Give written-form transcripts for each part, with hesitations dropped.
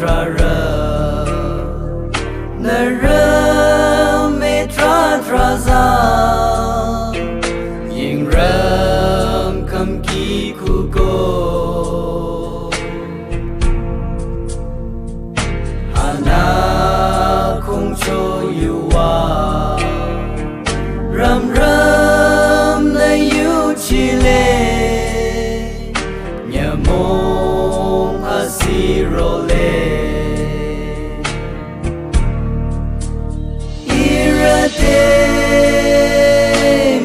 tra ra na ra me tra za yin ram kam ki ku go ana kung cho you wa ram na you chi le nya mong asiro le irate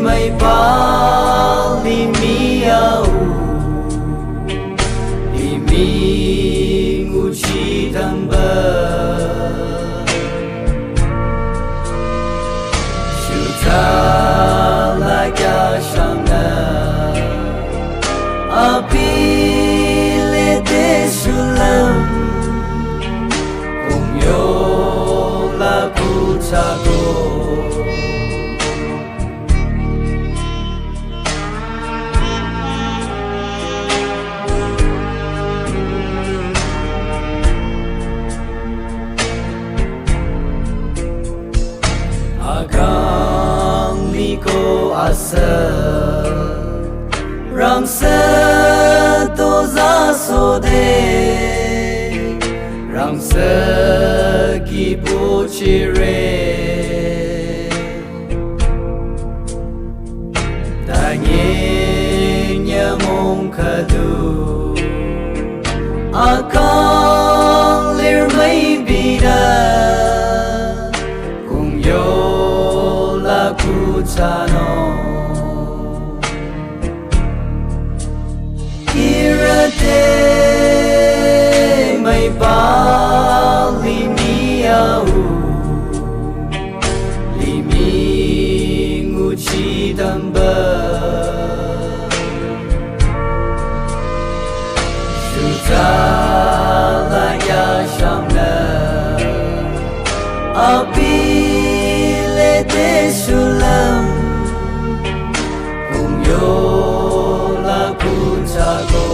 mai pali miau imi nguchi tamba shuta la ka shana apile te sulam kung yo la kutago agang liko asa ram sa to za so de ram sa ki po chi re da nye nya mong ka du akang lir mai bi da kung yo la ku cha no irate mai pali miau limi nguchi tamba shuta la ya shamna apile te sulam kung yo la kutago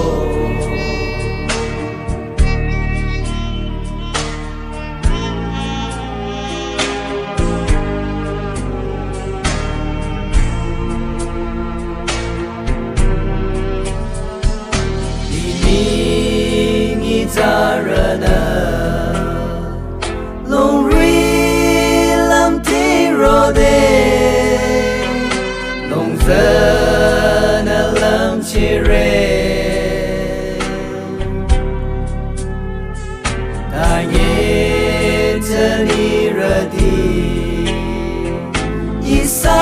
Tarana long ri lam ti ro de long zana lam chi re ta ye tani ra di isa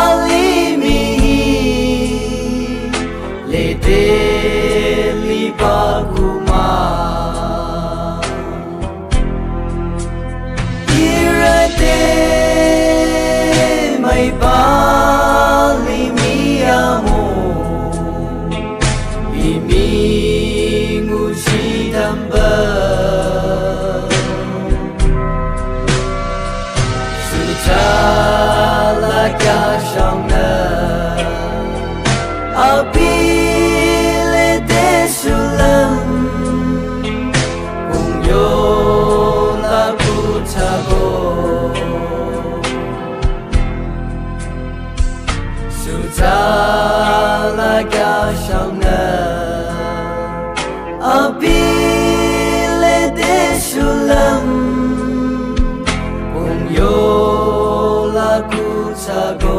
ali mi le te li pa mai pali miamo imi nguchi tamba suta la ka shangna apile te sulam kung yo la kutago suta la ka shangna apile te sulam kung yo la kutago